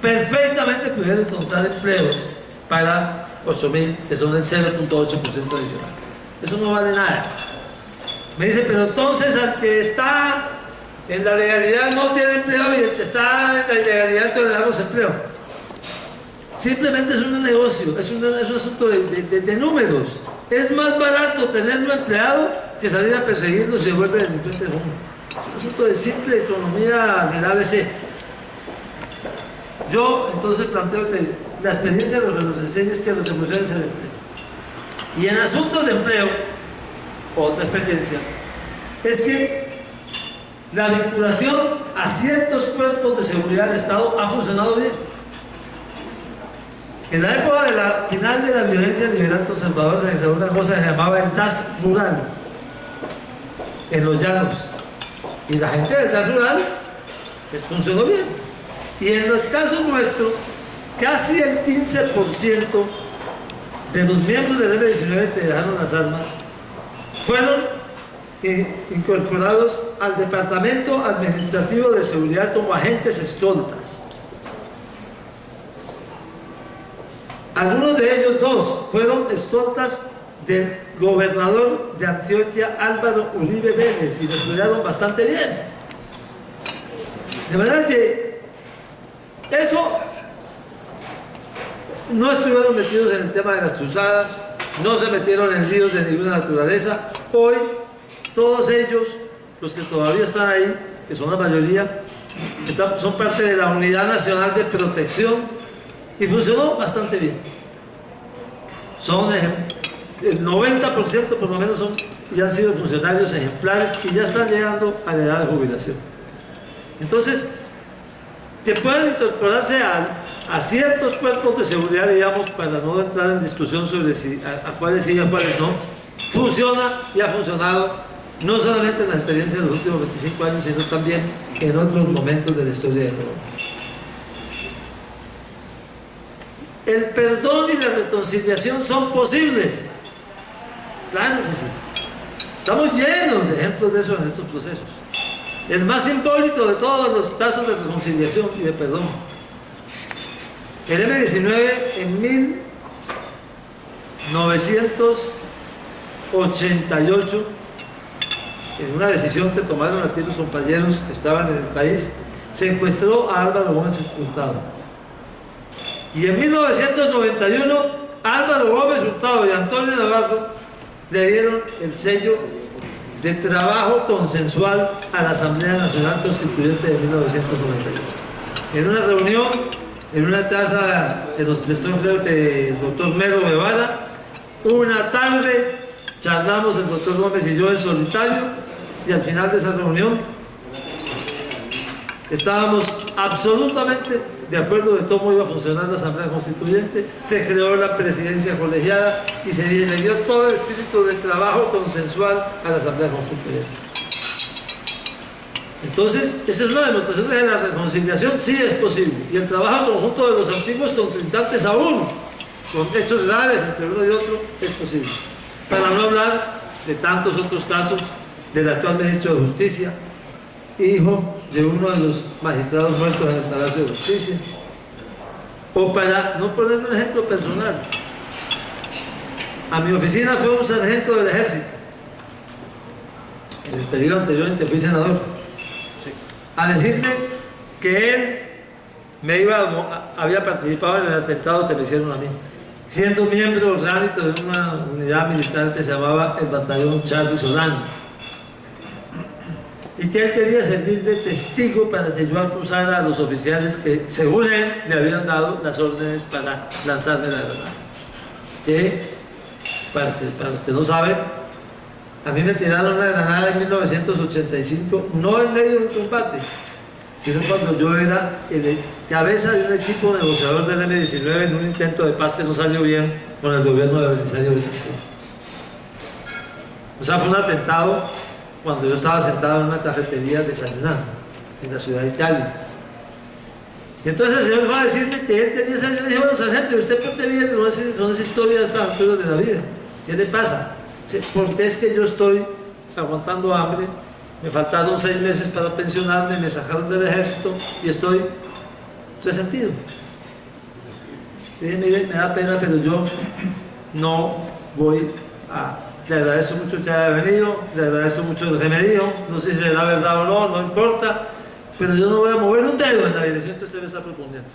perfectamente pudieran encontrar empleos para 8.000, que son el 0.8% adicional. Eso no vale nada. Me dice, pero entonces al que está en la legalidad no tiene empleo y el que está en la ilegalidad le damos empleo. Simplemente es un negocio, es un asunto de números. Es más barato tenerlo empleado que salir a perseguirlo si se vuelve delincuente de uno. Es un asunto de simple economía del ABC. Yo entonces planteo que la experiencia lo que nos enseña es que la revolución es el empleo. Y en asuntos de empleo, otra experiencia, es que la vinculación a ciertos cuerpos de seguridad del Estado ha funcionado bien. En la época de la final de la violencia liberal conservadora se creó una cosa que se llamaba el DAS rural en los llanos, y la gente del DAS rural funcionó bien. Y en el caso nuestro, casi el 15% de los miembros del M-19 que dejaron las armas fueron incorporados al Departamento Administrativo de Seguridad como agentes escoltas. Algunos de ellos, dos, fueron escoltas del gobernador de Antioquia, Álvaro Uribe Vélez, y les cuidaron bastante bien. De manera que eso, no estuvieron metidos en el tema de las cruzadas, no se metieron en líos de ninguna naturaleza. Hoy, todos ellos, los que todavía están ahí, que son la mayoría, son parte de la Unidad Nacional de Protección y funcionó bastante bien. Son el 90% por lo menos ya han sido funcionarios ejemplares y ya están llegando a la edad de jubilación. Entonces, que puedan incorporarse a ciertos cuerpos de seguridad, digamos, para no entrar en discusión sobre a cuáles sí y a cuáles no, funciona y ha funcionado no solamente en la experiencia de los últimos 25 años, sino también en otros momentos de la historia de Colombia. El perdón y la reconciliación son posibles. Claro que sí. Estamos llenos de ejemplos de eso en estos procesos. El más simbólico de todos los casos de reconciliación y de perdón. El M-19 en 1988, en una decisión que tomaron aquí los compañeros que estaban en el país, secuestró a Álvaro Gómez Hurtado. Y en 1991, Álvaro Gómez Hurtado y Antonio Navarro le dieron el sello de trabajo consensual a la Asamblea Nacional Constituyente de 1991. En una reunión, en una casa que nos prestó, creo que el doctor Melo Guevara, una tarde charlamos el doctor Gómez y yo en solitario, y al final de esa reunión estábamos absolutamente de acuerdo de cómo iba a funcionar la Asamblea Constituyente. Se creó la presidencia colegiada y se le dio todo el espíritu de trabajo consensual a la Asamblea Constituyente. Entonces, esa es una demostración de que la reconciliación sí es posible, y el trabajo conjunto de los antiguos contrincantes aún, con hechos graves entre uno y otro, es posible. Para no hablar de tantos otros casos del actual ministro de Justicia, hijo de uno de los magistrados muertos en el Palacio de Justicia. O para no poner un ejemplo personal, a mi oficina fue un sargento del ejército, en el periodo anterior en que fui senador, a decirme que él había participado en el atentado que me hicieron a mí, siendo miembro orgánico de una unidad militar que se llamaba el Batallón Charles Solano, y que él quería servir de testigo para que yo acusara a los oficiales que, según él, le habían dado las órdenes para lanzarme la granada. Que, para los que no saben, a mí me tiraron una granada en 1985, no en medio de un combate, sino cuando yo era cabeza de un equipo negociador del M-19 en un intento de paz que no salió bien con el gobierno de Belisario Betancourt. O sea, fue un atentado cuando yo estaba sentado en una cafetería desayunando en la ciudad de Cali. Y entonces el señor fue a decirme que él tenía esa... Yo dije, bueno, sargento, ¿usted por qué viene con esa historia a estas alturas de la vida? ¿Qué le pasa? Porque es que yo estoy aguantando hambre, me faltaron 6 meses para pensionarme, me sacaron del ejército y estoy resentido. Dije, mire, me da pena, pero yo no voy a... Le agradezco mucho que haya venido, le agradezco mucho lo que me dijo, no sé si será verdad o no, no importa, pero yo no voy a mover un dedo en la dirección que usted me está proponiendo.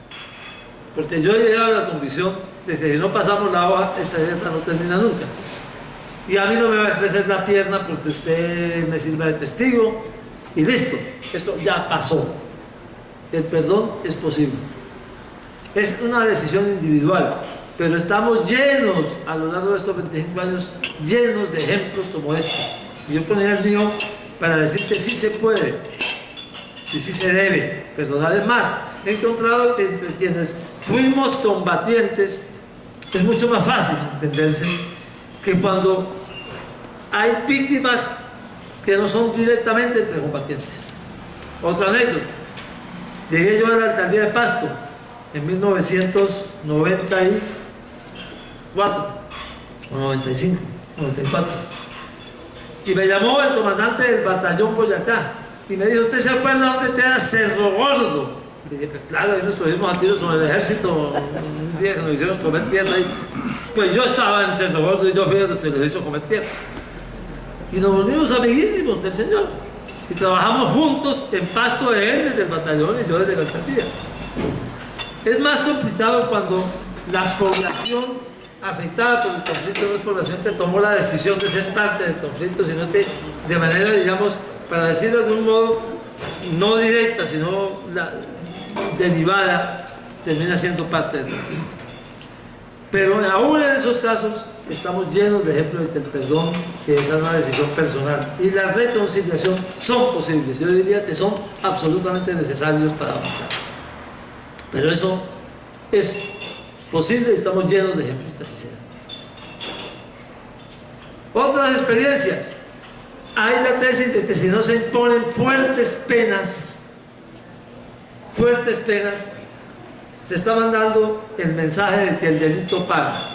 Porque yo he llegado a la convicción de que si no pasamos la hoja, esta guerra no termina nunca. Y a mí no me va a crecer la pierna porque usted me sirva de testigo y listo, esto ya pasó. El perdón es posible. Es una decisión individual, pero estamos llenos, a lo largo de estos 25 años, llenos de ejemplos como este. Y yo ponía el mío para decir que sí se puede y sí se debe perdonar. Es más, he encontrado que entre quienes fuimos combatientes es mucho más fácil entenderse que cuando hay víctimas que no son directamente entre combatientes. Otra anécdota. Llegué yo a la alcaldía de Pasto en 1994 o 95, 94. Y me llamó el comandante del batallón Boyacá y me dijo, ¿usted se acuerda dónde queda Cerro Gordo? Y dije, pues claro, ahí nos tuvimos a tiros con el ejército un día que nos hicieron comer tierra ahí. Pues yo estaba en Cerro Gordo y yo fui a los que les hizo comer tierra. Y nos volvimos amiguísimos del señor. Y trabajamos juntos en Pasto de él desde el batallón y yo desde la alcaldía. Es más complicado cuando la población afectada por el conflicto no es población que tomó la decisión de ser parte del conflicto, sino que de manera, digamos, para decirlo de un modo no directa, sino derivada, termina siendo parte del conflicto. Pero aún en esos casos estamos llenos de ejemplos de que el perdón, que es una decisión personal, y la reconciliación son posibles. Yo diría que son absolutamente necesarios para avanzar. Pero eso es posible y estamos llenos de ejemplos que así sea. Otras experiencias. Hay la tesis de que si no se imponen fuertes penas, se está mandando el mensaje de que el delito paga.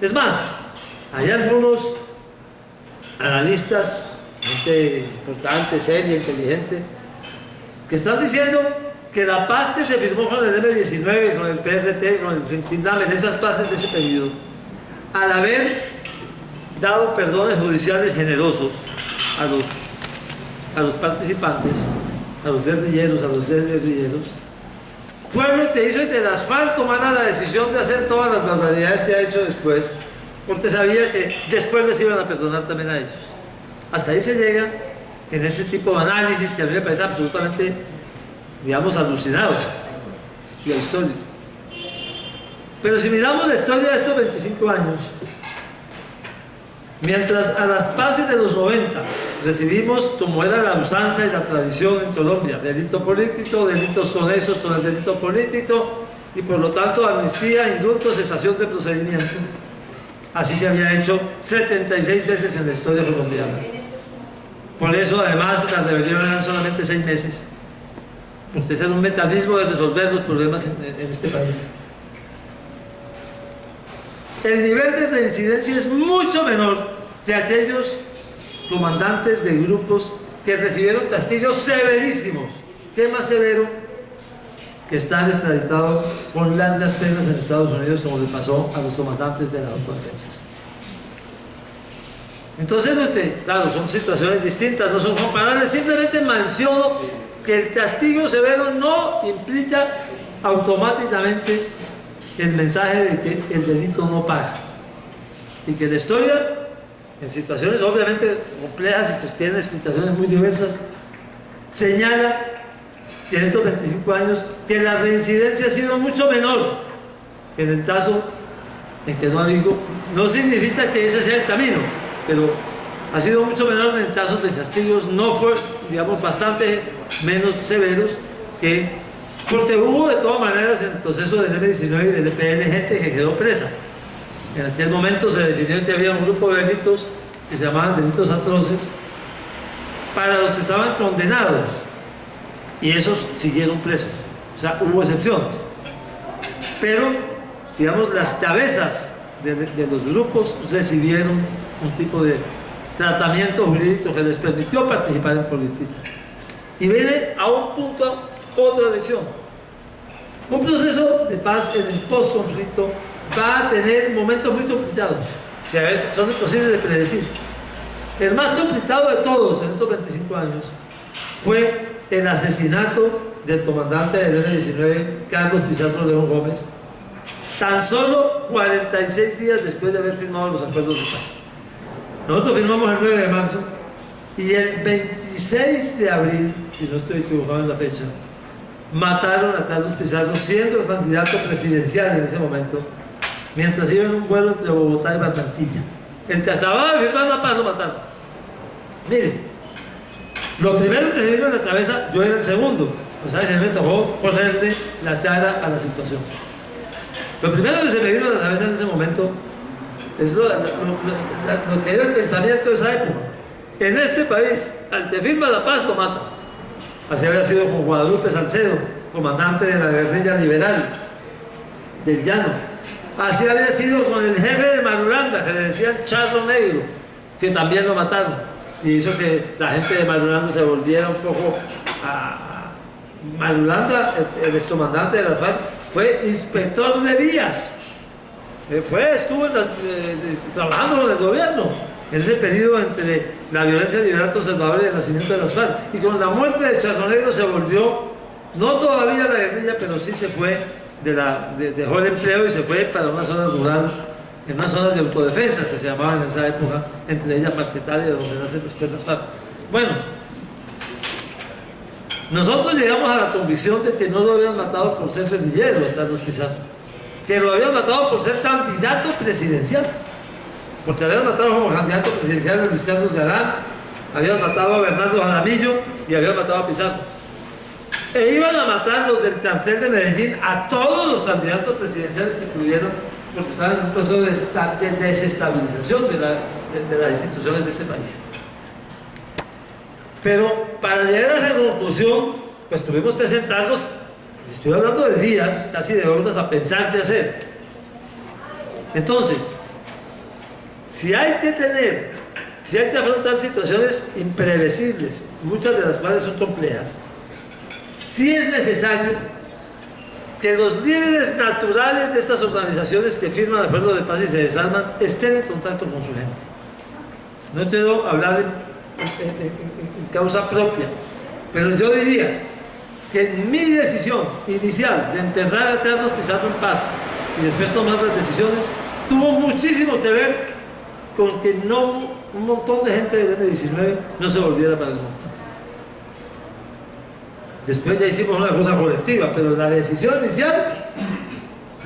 Es más, hay algunos analistas, gente importante, seria, inteligente, que están diciendo que la paz que se firmó con el M-19, con el PRT, con el Fintinam, en esas paces de ese periodo, al haber dado perdones judiciales generosos a los participantes, a los guerrilleros, a los desguerrilleros, fue lo que hizo que las FARC tomara la decisión de hacer todas las barbaridades que ha hecho después, porque sabía que después les iban a perdonar también a ellos. Hasta ahí se llega en ese tipo de análisis que a mí me parece absolutamente, digamos, alucinado y histórico. Pero si miramos la historia de estos 25 años, mientras a las paces de los 90 recibimos, como era la usanza y la tradición en Colombia, delito político, delitos conexos con el delito político y por lo tanto amnistía, indulto, cesación de procedimiento. Así se había hecho 76 veces en la historia colombiana. Por eso además las rebeliones eran solamente 6 meses, porque ese era un mecanismo de resolver los problemas en este país. El nivel de reincidencia es mucho menor que aquellos comandantes de grupos que recibieron castigos severísimos. ¿Qué más severo que estar extraditado con largas penas en Estados Unidos, como le pasó a los comandantes de las autodefensas? Entonces, claro, son situaciones distintas, no son comparables. Simplemente menciono que el castigo severo no implica automáticamente el mensaje de que el delito no paga y que la historia, en situaciones obviamente complejas y que tienen explicaciones muy diversas, señala que en estos 25 años que la reincidencia ha sido mucho menor que en el caso en que no ha habido. No significa que ese sea el camino, pero ha sido mucho menor en casos de castigos, no fue, digamos, bastante menos severos que, porque hubo de todas maneras en el proceso del M-19 y del EPN gente que quedó presa. En aquel momento se definió que había un grupo de delitos que se llamaban delitos atroces para los que estaban condenados y esos siguieron presos. O sea, hubo excepciones. Pero, digamos, las cabezas de los grupos recibieron un tipo de tratamiento jurídico que les permitió participar en política. Y viene a un punto otra lección. Un proceso de paz en el post-conflicto va a tener momentos muy complicados, que a veces son imposibles de predecir. El más complicado de todos en estos 25 años fue el asesinato del comandante del M-19, Carlos Pizarro León Gómez, tan solo 46 días después de haber firmado los acuerdos de paz. Nosotros firmamos el 9 de marzo y el 26 de abril, si no estoy equivocado en la fecha, mataron a Carlos Pizarro siendo candidato presidencial en ese momento, mientras iba en un vuelo entre Bogotá y Barranquilla. El que acababa de firmar la paz lo mataron. Miren, lo primero que se vino en la cabeza, yo era el segundo, o sea, se me tocó ponerle la cara a la situación. Lo primero que se me vino a la cabeza en ese momento es lo que era el pensamiento de esa época. En este país, al que firma la paz lo matan. Así había sido con Guadalupe Salcedo, comandante de la guerrilla liberal del Llano. Así había sido con el jefe de Marulanda, que le decían Charro Negro, que también lo mataron. Y hizo que la gente de Marulanda se volviera un poco a... Marulanda, el excomandante de la FARC, fue inspector de vías. Estuvo trabajando con el gobierno en ese periodo entre la violencia liberal conservadora y el nacimiento de las FARC. Y con la muerte de Charro Negro se volvió, no todavía la guerrilla, pero sí se fue, dejó el empleo y se fue para una zona rural, en una zona de autodefensa que se llamaban en esa época, entre ellas Marquetalia, donde nacen después las FARC. Bueno, nosotros llegamos a la convicción de que no lo habían matado por ser guerrillero a Carlos Pizarro, que lo habían matado por ser candidato presidencial, porque habían matado como candidato presidencial a Luis Carlos Galán, habían matado a Bernardo Jaramillo y habían matado a Pizarro. E iban a matar los del cartel de Medellín a todos los candidatos presidenciales que pudieron, porque estaban en un proceso de desestabilización de las instituciones de este país. Pero para llegar a esa conclusión, pues tuvimos que sentarnos, estoy hablando de días, casi de horas, a pensar qué hacer. Entonces, si hay que afrontar situaciones imprevisibles, muchas de las cuales son complejas, sí es necesario que los líderes naturales de estas organizaciones que firman el acuerdo de paz y se desarman estén en contacto con su gente. No quiero hablar en causa propia, pero yo diría que mi decisión inicial de enterrar a Carlos Pizarro en paz y después tomar las decisiones tuvo muchísimo que ver con que un montón de gente del M-19 no se volviera para el monte. Después ya hicimos una cosa colectiva, pero la decisión inicial,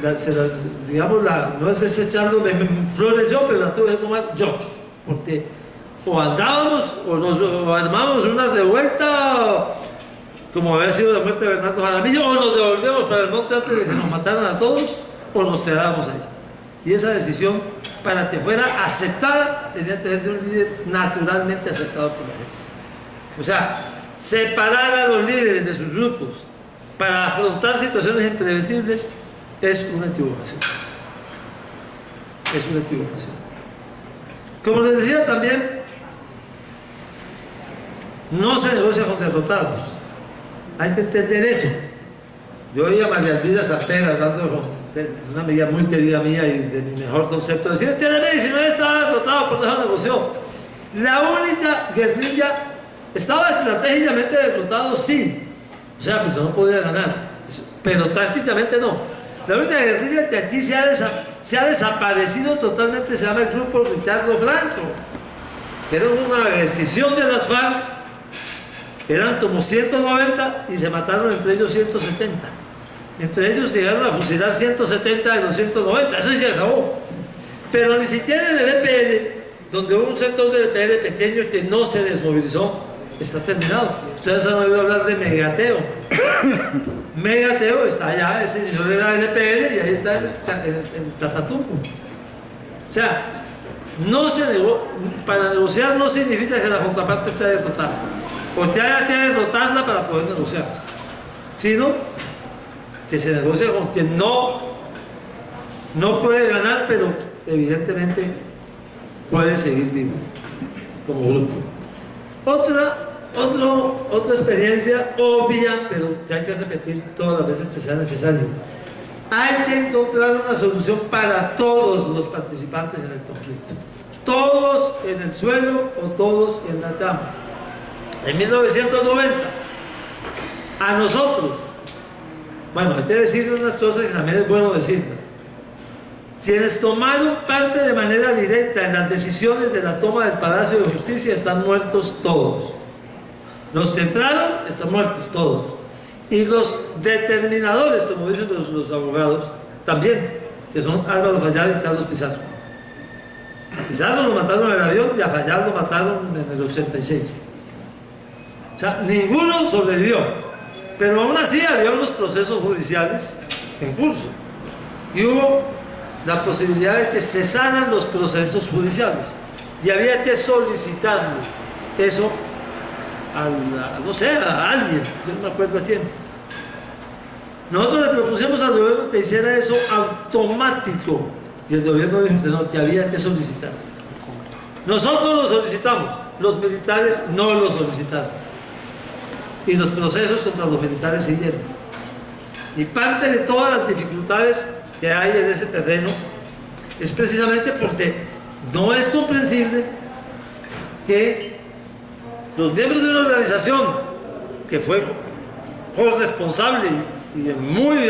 no es echándome flores yo, pero la tuve que tomar yo, porque o andábamos o armábamos una revuelta como había sido la muerte de Bernardo Jaramillo, o nos devolvemos para el monte antes de que nos mataran a todos, o nos quedábamos ahí. Y esa decisión, para que fuera aceptada, tenía que ser de un líder naturalmente aceptado por la gente. O sea, separar a los líderes de sus grupos para afrontar situaciones imprevisibles es una equivocación. Es una equivocación. Como les decía también, no se negocia con derrotados. Hay que entender eso. Yo oía a María Elvira Zapera hablando con una amiga muy querida mía y de mi mejor concepto, decía, es que el M-19 estaba derrotado, por eso negoció. La única guerrilla estaba estratégicamente derrotado, sí. O sea, pues no podía ganar, pero tácticamente no. La única guerrilla que aquí se ha desaparecido totalmente se llama el grupo Ricardo Franco, que era una decisión de las FARC. Eran como 190 y se mataron entre ellos 170. Entre ellos llegaron a fusilar 170 de los 190, eso sí se acabó. Pero ni siquiera en el EPL, donde hubo un sector del EPL pequeño que no se desmovilizó, está terminado. Ustedes han oído hablar de Megateo. Megateo está allá, ese señor era del EPL y ahí está el Catatumbo. O sea, para negociar no significa que la contraparte esté derrotada, o que haya que derrotarla para poder negociar, sino que se negocia con quien no puede ganar, pero evidentemente puede seguir vivo como grupo. Otra Otra experiencia obvia, pero que hay que repetir todas las veces que sea necesario. Hay que encontrar una solución para todos los participantes en el conflicto. Todos en el suelo o todos en la cama. En 1990, a nosotros, bueno, hay que decir unas cosas que también es bueno decirlas. Quienes tomaron parte de manera directa en las decisiones de la toma del Palacio de Justicia están muertos todos. Los que entraron están muertos todos. Y los determinadores, como dicen los abogados, también, que son Álvaro Fallar y Carlos Pizarro. A Pizarro lo mataron en el avión y a Fallar lo mataron en el 86. O sea, ninguno sobrevivió. Pero aún así había unos procesos judiciales en curso. Y hubo la posibilidad de que cesaran los procesos judiciales. Y había que solicitarle eso no sé, a alguien, yo no me acuerdo a quién. Nosotros le propusimos al gobierno que hiciera eso automático y el gobierno dijo que no, que había que solicitar. Nosotros lo solicitamos, los militares no lo solicitaron y los procesos contra los militares siguieron. Y parte de todas las dificultades que hay en ese terreno es precisamente porque no es comprensible que los miembros de una organización que fue corresponsable y muy